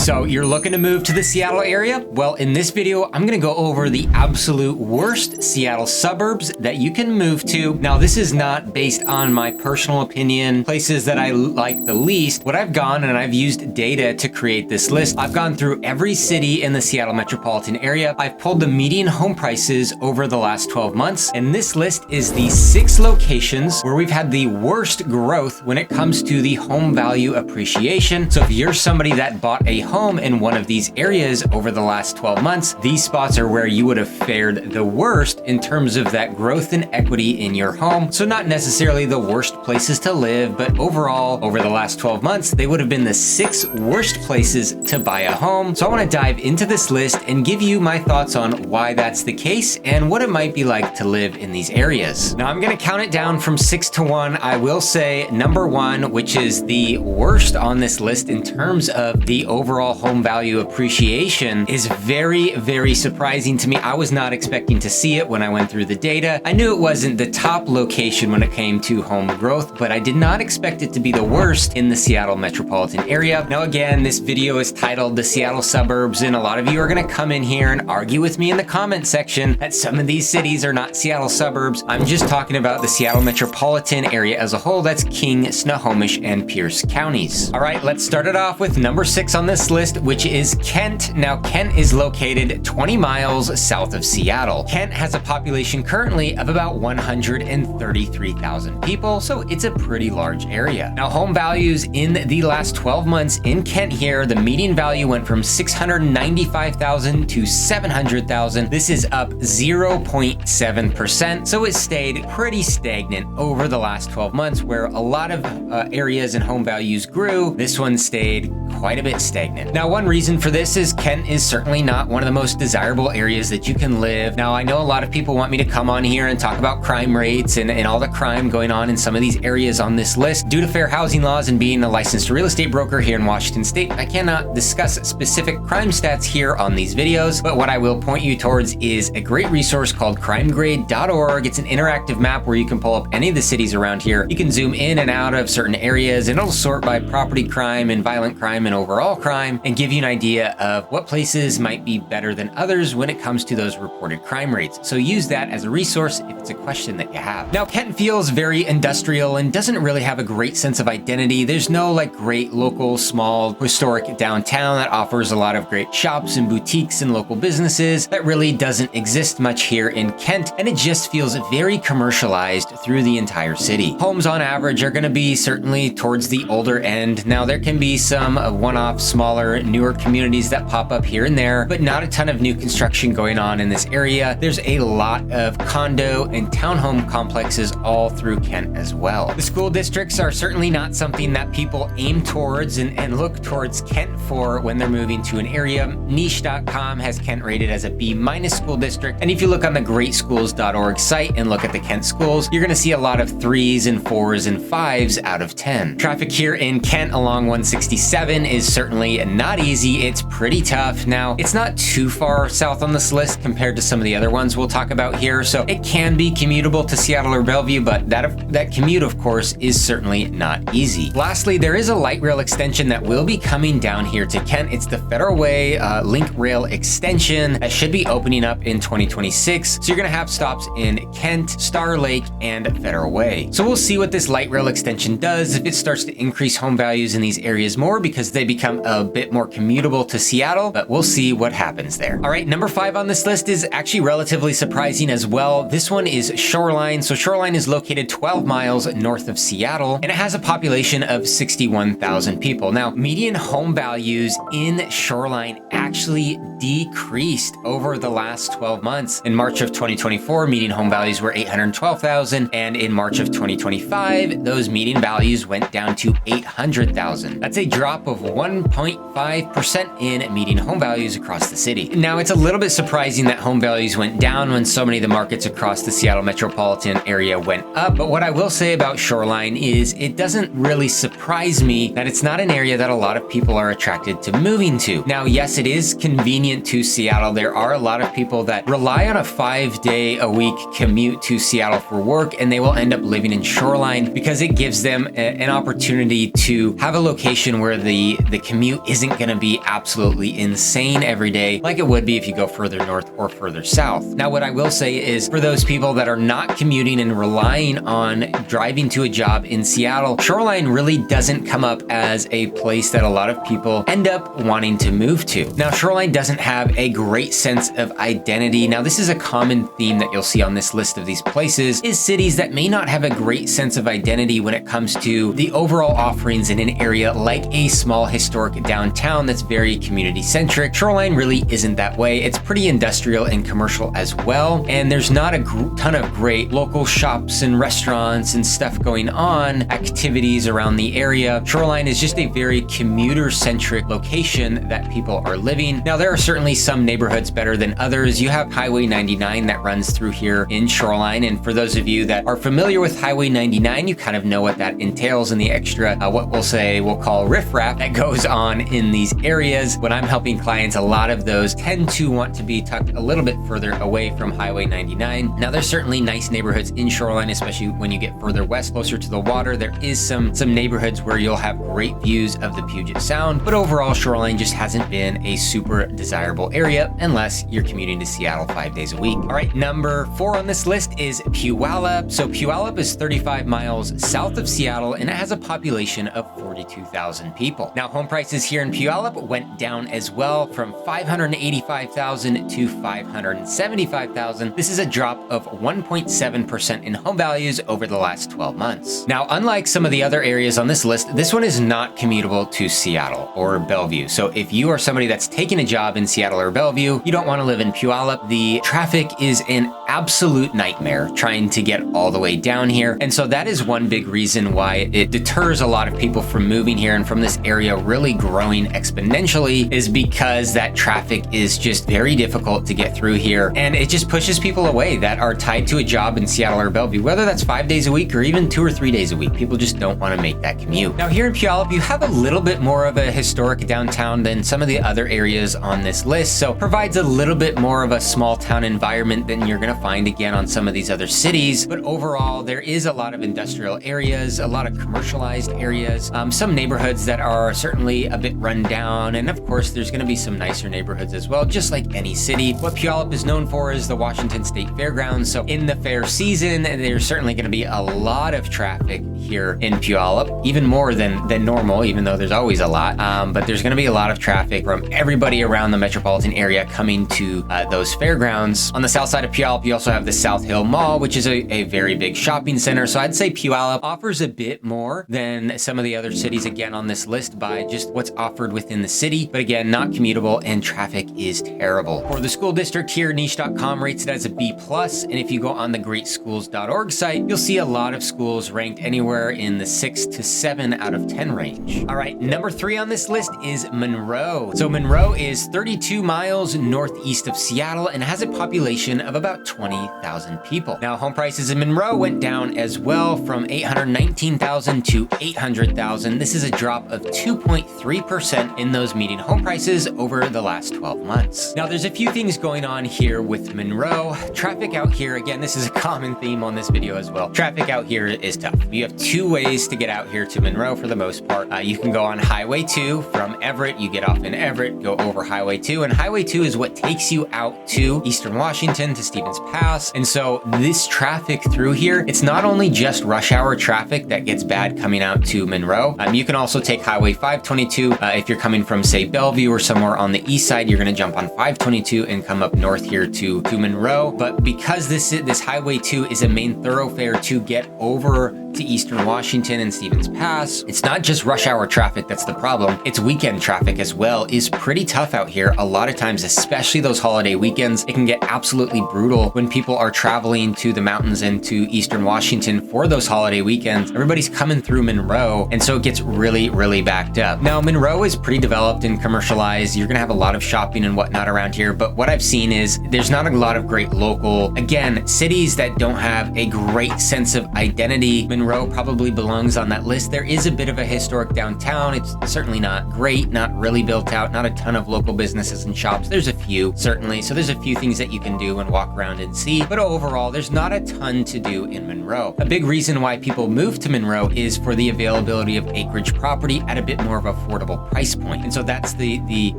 So you're looking to move to the Seattle area? Well, in this video, I'm gonna go over the absolute worst Seattle suburbs that you can move to. Now, this is not based on my personal opinion, places that I like the least. What I've gone and I've used data to create this list. I've gone through every city in the Seattle metropolitan area. I've pulled the median home prices over the last 12 months. And this list is the 6 locations where we've had the worst growth when it comes to the home value appreciation. So if you're somebody that bought a home in one of these areas over the last 12 months, these spots are where you would have fared the worst in terms of that growth and equity in your home. So not necessarily the worst places to live, but overall, over the last 12 months, they would have been the 6 worst places to buy a home. So I want to dive into this list and give you my thoughts on why that's the case and what it might be like to live in these areas. Now I'm going to count it down from 6 to 1. I will say number 1, which is the worst on this list in terms of the overall home value appreciation, is very, very surprising to me. I was not expecting to see it when I went through the data. I knew it wasn't the top location when it came to home growth, but I did not expect it to be the worst in the Seattle metropolitan area. Now again, this video is titled The Seattle Suburbs, and a lot of you are going to come in here and argue with me in the comment section that some of these cities are not Seattle suburbs. I'm just talking about the Seattle metropolitan area as a whole. That's King, Snohomish, and Pierce counties. All right, let's start it off with number 6 on this list, which is Kent. Now, Kent is located 20 miles south of Seattle. Kent has a population currently of about 133,000 people, so it's a pretty large area. Now, home values in the last 12 months in Kent here, the median value went from 695,000 to 700,000. This is up 0.7%, so it stayed pretty stagnant over the last 12 months, where a lot of areas and home values grew. This one stayed quite a bit stagnant. Now, one reason for this is Kent is certainly not one of the most desirable areas that you can live. Now, I know a lot of people want me to come on here and talk about crime rates and all the crime going on in some of these areas on this list. Due to fair housing laws and being a licensed real estate broker here in Washington State, I cannot discuss specific crime stats here on these videos, but what I will point you towards is a great resource called crimegrade.org. It's an interactive map where you can pull up any of the cities around here. You can zoom in and out of certain areas, and it'll sort by property crime and violent crime and overall crime and give you an idea of what places might be better than others when it comes to those reported crime rates. So use that as a resource if it's a question that you have. Now, Kent feels very industrial and doesn't really have a great sense of identity. There's no like great local, small, historic downtown that offers a lot of great shops and boutiques and local businesses. That really doesn't exist much here in Kent, and it just feels very commercialized through the entire city. Homes on average are going to be certainly towards the older end. Now, there can be some one-off, smaller, newer communities that pop up here and there, but not a ton of new construction going on in this area. There's a lot of condo and townhome complexes all through Kent as well. The school districts are certainly not something that people aim towards and look towards Kent for when they're moving to an area. Niche.com has Kent rated as a B- school district, and if you look on the greatschools.org site and look at the Kent schools, you're going to see a lot of 3s and 4s and 5s out of 10. Traffic here in Kent along 167 is certainly not easy. It's pretty tough. Now, it's not too far south on this list compared to some of the other ones we'll talk about here, so it can be commutable to Seattle or Bellevue, but that commute, of course, is certainly not easy. Lastly, there is a light rail extension that will be coming down here to Kent. It's the Federal Way Link Rail extension that should be opening up in 2026. So you're going to have stops in Kent, Star Lake, and Federal Way. So we'll see what this light rail extension does, if it starts to increase home values in these areas more because they become a bit more commutable to Seattle, but we'll see what happens there. All right, number 5 on this list is actually relatively surprising as well. This one is Shoreline. So Shoreline is located 12 miles north of Seattle, and it has a population of 61,000 people. Now, median home values in Shoreline actually decreased over the last 12 months. In March of 2024, median home values were 812,000, and in March of 2025, those median values went down to 800,000. That's a drop of 1.5% in median home values across the city. Now, it's a little bit surprising that home values went down when so many of the markets across the Seattle metropolitan area went up, but what I will say about Shoreline is it doesn't really surprise me that it's not an area that a lot of people are attracted to moving to. Now, yes, it is convenient to Seattle. There are a lot of people that rely on a 5-day-a-week commute to Seattle for work, and they will end up living in Shoreline because it gives them an opportunity to have a location where the commute isn't isn't going to be absolutely insane every day like it would be if you go further north or further south. Now, what I will say is for those people that are not commuting and relying on driving to a job in Seattle, Shoreline really doesn't come up as a place that a lot of people end up wanting to move to. Now, Shoreline doesn't have a great sense of identity. Now, this is a common theme that you'll see on this list of these places, is cities that may not have a great sense of identity when it comes to the overall offerings in an area like a small historic downtown that's very community centric. Shoreline really isn't that way. It's pretty industrial and commercial as well, and there's not a ton of great local shops and restaurants and stuff going on, activities around the area. Shoreline is just a very commuter centric location that people are living. Now, there are certainly some neighborhoods better than others. You have Highway 99 that runs through here in Shoreline, and for those of you that are familiar with Highway 99, you kind of know what that entails and the extra, what we'll call riffraff that goes on in these areas. When I'm helping clients, a lot of those tend to want to be tucked a little bit further away from Highway 99. Now, there's certainly nice neighborhoods in Shoreline, especially when you get further west, closer to the water. There is some neighborhoods where you'll have great views of the Puget Sound, but overall, Shoreline just hasn't been a super desirable area unless you're commuting to Seattle 5 days a week. All right, number 4 on this list is Puellup. So Puellup is 35 miles south of Seattle, and it has a population of 42,000 people. Now, home prices here in Puellup went down as well from $585,000 to $575,000. This is a drop of 1.7% in home values over the last 12 months. Now, unlike some of the other areas on this list, this one is not commutable to Seattle or Bellevue. So if you are somebody that's taking a job in Seattle or Bellevue, you don't want to live in Puellup. The traffic is an absolute nightmare trying to get all the way down here. And so that is one big reason why it deters a lot of people from moving here and from this area really growing exponentially, is because that traffic is just very difficult to get through here. And it just pushes people away that are tied to a job in Seattle or Bellevue, whether that's 5 days a week or even 2 or 3 days a week. People just don't want to make that commute. Now, here in Puellup, you have a little bit more of a historic downtown than some of the other areas on this list. So provides a little bit more of a small town environment than you're going to find again on some of these other cities. But overall, there is a lot of industrial areas, a lot of commercialized areas, some neighborhoods that are certainly a bit run down. And of course, there's going to be some nicer neighborhoods as well, just like any city. What Puellup is known for is the Washington State Fairgrounds. So in the fair season, there's certainly going to be a lot of traffic here in Puellup, even more than normal, even though there's always a lot. But there's going to be a lot of traffic from everybody around the metropolitan area coming to those fairgrounds. On the south side of Puellup, you also have the South Hill Mall, which is a very big shopping center. So I'd say Puellup offers a bit more than some of the other cities again on this list by just what's offered within the city. But again, not commutable, and traffic is terrible. For the school district here, niche.com rates it as a B+. And if you go on the greatschools.org site, you'll see a lot of schools ranked anywhere in the 6 to 7 out of 10 range. All right, number 3 on this list is Monroe. So Monroe is 32 miles northeast of Seattle and has a population of about 20,000 people. Now, home prices in Monroe went down as well from $819,000 to $800,000. This is a drop of 2.3% in those median home prices over the last 12 months. Now, there's a few things going on here with Monroe. Traffic out here, again, this is a common theme on this video as well. Traffic out here is tough. You have 2 ways to get out here to Monroe for the most part. You can go on Highway 2 from Everett. You get off in Everett, go over Highway 2, and Highway 2 is what takes you out to Eastern Washington, to Stevens Pass. And so this traffic through here, it's not only just rush hour traffic that gets bad coming out to Monroe. You can also take Highway 522. If you're coming from, say, Bellevue or somewhere on the east side, you're going to jump on 522 and come up north here to Monroe. But because this Highway 2 is a main thoroughfare to get over to Eastern Washington and Stevens Pass, it's not just rush hour traffic that's the problem. It's weekend traffic as well is pretty tough out here. A lot of times, especially those holiday weekends, it can get absolutely brutal when people are traveling to the mountains and to Eastern Washington for those holiday weekends. Everybody's coming through Monroe, and so it gets really, really backed up. Now, Monroe is pretty developed and commercialized. You're gonna have a lot of shopping and whatnot around here, but what I've seen is there's not a lot of great local, again, cities that don't have a great sense of identity. Monroe probably belongs on that list. There is a bit of a historic downtown. It's certainly not great, not really built out, not a ton of local businesses and shops. There's a few, certainly. So there's a few things that you can do and walk around and see, but overall, there's not a ton to do in Monroe. A big reason why people move to Monroe is for the availability of acreage property at a bit more of affordable price point. And so that's the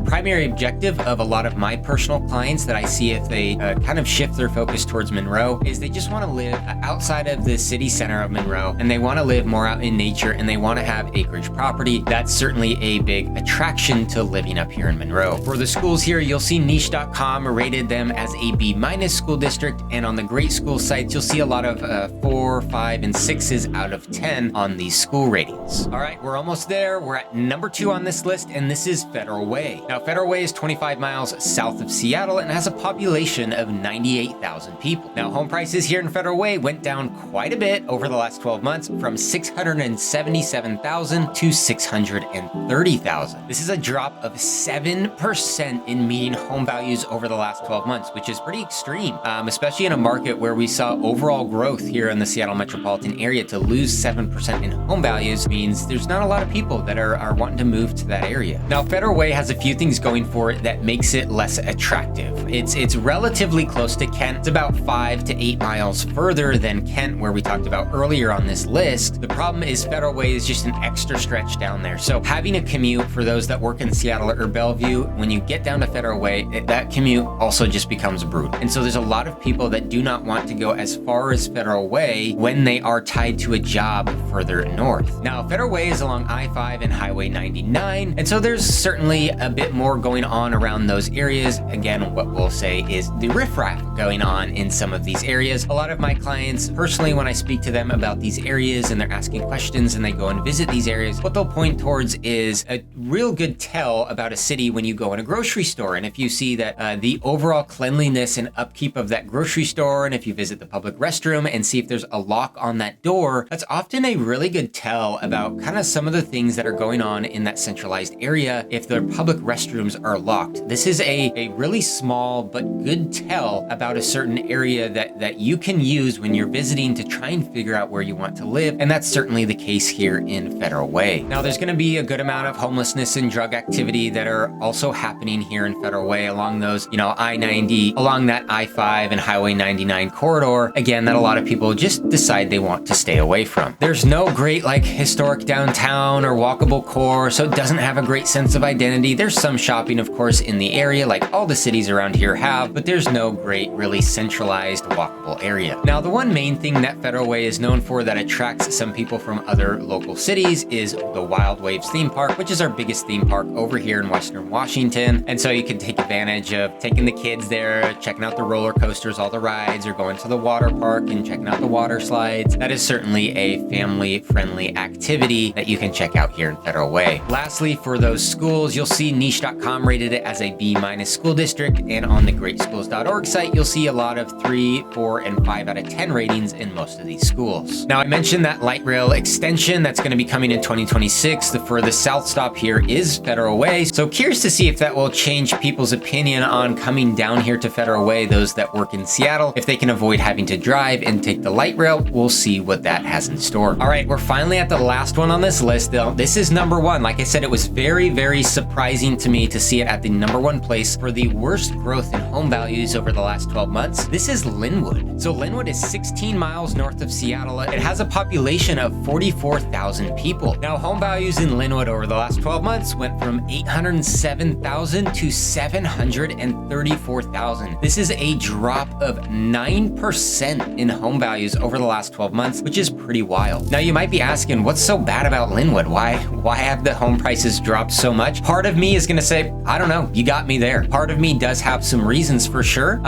primary objective of a lot of my personal clients that I see if they kind of shift their focus towards Monroe, is they just want to live outside of the city center of Monroe, and they want to live more out in nature, and they want to have acreage property. That's certainly a big attraction to living up here in Monroe. For the schools here, you'll see niche.com rated them as a B- school district, and on the great school sites, you'll see a lot of 4, 5, and 6s out of 10 on these school ratings. All right, we're almost there. We're at number 2 on this list, and this is Federal Way. Now, Federal Way is 25 miles south of Seattle and has a population of 98,000 people. Now, home prices here in Federal Way went down quite a bit over the last 12 months, from 677,000 to 630,000. This is a drop of 7% in median home values over the last 12 months, which is pretty extreme, especially in a market where we saw overall growth here in the Seattle metropolitan area. To lose 7% in home values means there's not a lot of people that are wanting to move to that area. Now, Federal Way has a few things going for it that makes it less attractive. It's relatively close to Kent. It's about 5 to 8 miles further than Kent, where we talked about earlier on this list. The problem is Federal Way is just an extra stretch down there. So having a commute for those that work in Seattle or Bellevue, when you get down to Federal Way, that commute also just becomes brutal. And so there's a lot of people that do not want to go as far as Federal Way when they are tied to a job further north. Now, Federal Way is along I-5 and Highway 99, and so there's certainly a bit more going on around those areas. Again, what we'll say is the riffraff going on in some of these areas. A lot of my clients, personally, when I speak to them about these areas and they're asking questions and they go and visit these areas, what they'll point towards is a real good tell about a city when you go in a grocery store. And if you see that the overall cleanliness and upkeep of that grocery store, and if you visit the public restroom and see if there's a lock on that door, that's often a really good tell about kind of some of the things that are going on in that centralized area if their public restrooms are locked. This is a really small but good tell about a certain area that you can use when you're visiting to try and figure out where you want to live, and that's certainly the case here in Federal Way. Now, there's going to be a good amount of homelessness and drug activity that are also happening here in Federal Way along those, I-90, along that I-5 and Highway 99 corridor, again, that a lot of people just decide they want to stay away from. There's no great historic downtown or walkable core, so it doesn't have a great sense of identity. There's some shopping, of course, in the area, like all the cities around here have, but there's no great, really centralized walkable area. Now, the one main thing that Federal Way is known for that attracts some people from other local cities is the Wild Waves theme park, which is our biggest theme park over here in Western Washington. And so you can take advantage of taking the kids there, checking out the roller coasters, all the rides, or going to the water park and checking out the water slides. That is certainly a family-friendly activity that you can check out here in Federal Way. Lastly, for those schools, you'll see niche.com rated it as a B- school district, and on the greatschools.org site, you'll see a lot of 3, 4, and 5 out of 10 ratings in most of these schools. Now, I mentioned that light rail extension that's going to be coming in 2026. The furthest south stop here is Federal Way, so curious to see if that will change people's opinion on coming down here to Federal Way, those that work in Seattle. If they can avoid having to drive and take the light rail, we'll see what that has in store. All right, we're finally at the last one on this list, though. This is number 1. Like I said, it was very, very surprising to me to see it at the number 1 place for the worst growth in home values over the last 12 months. This is Lynwood. So Lynwood is 16 miles north of Seattle. It has a population of 44,000 people. Now, home values in Lynwood over the last 12 months went from 807,000 to 734,000. This is a drop of 9% in home values over the last 12 months, which is pretty wild. Now, you might be asking, what's so bad about Lynwood? Why have the home prices dropped so much? Part of me is going to say, I don't know, you got me there. Part of me does have some reasons for sure.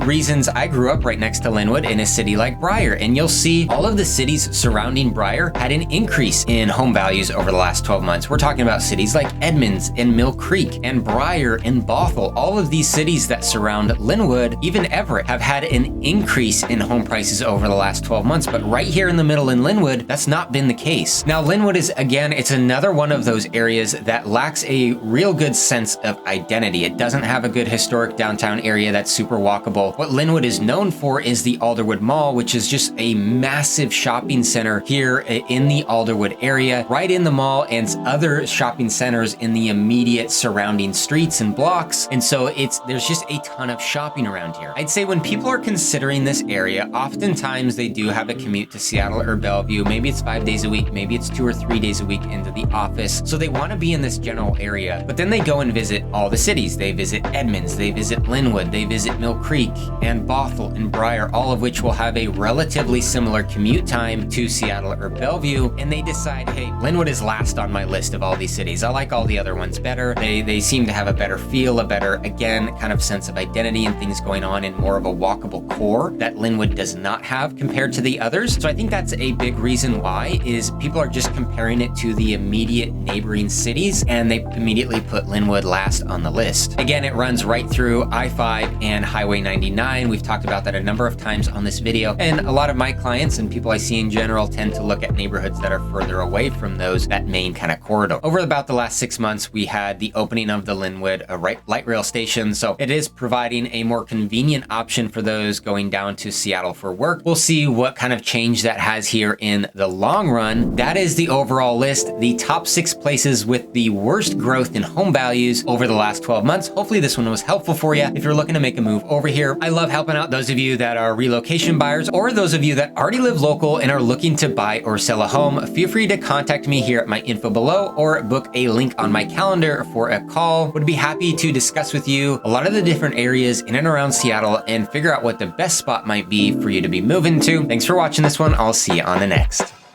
Reasons, I grew up right next to Lynwood in a city like Briar, and you'll see all of the cities surrounding Briar had an increase in home values over the last 12 months. We're talking about cities like Edmonds and Mill Creek and Briar and Bothell. All of these cities that surround Lynwood, even Everett, have had an increase in home prices over the last 12 months. But right here in the middle in Lynwood, that's not been the case. Now, Lynwood is, again, it's another one of those areas that lacks a real good sense of identity. It doesn't have a good historic downtown area that's super walkable. What Lynwood is known for is the Alderwood Mall, which is just a massive shopping center here in the Alderwood area, right in the mall, and other shopping centers in the immediate surrounding streets and blocks. And so there's just a ton of shopping around here. I'd say when people are considering this area, oftentimes they do have a commute to Seattle or Bellevue. Maybe it's 5 days a week, maybe it's 2 or 3 days a week into the office. So they want want to be in this general area, but then they go and visit all the cities. They visit Edmonds, they visit Lynwood, they visit Mill Creek and Bothell and Briar, all of which will have a relatively similar commute time to Seattle or Bellevue, and they decide, hey, Lynwood is last on my list of all these cities. I like all the other ones better. They seem to have a better feel, a better, again, kind of sense of identity and things going on in more of a walkable core that Lynwood does not have compared to the others. So I think that's a big reason why is people are just comparing it to the immediate neighboring cities, and they immediately put Lynwood last on the list. Again, it runs right through I-5 and Highway 99. We've talked about that a number of times on this video, and a lot of my clients and people I see in general tend to look at neighborhoods that are further away from that main kind of corridor. Over about the last 6 months, we had the opening of the Lynwood light rail station, so it is providing a more convenient option for those going down to Seattle for work. We'll see what kind of change that has here in the long run. That is the overall list, the top 6 places with the worst growth in home values over the last 12 months. Hopefully this one was helpful for you if you're looking to make a move over here. I love helping out those of you that are relocation buyers or those of you that already live local and are looking to buy or sell a home. Feel free to contact me here at my info below or book a link on my calendar for a call. Would be happy to discuss with you a lot of the different areas in and around Seattle and figure out what the best spot might be for you to be moving to. Thanks for watching this one. I'll see you on the next.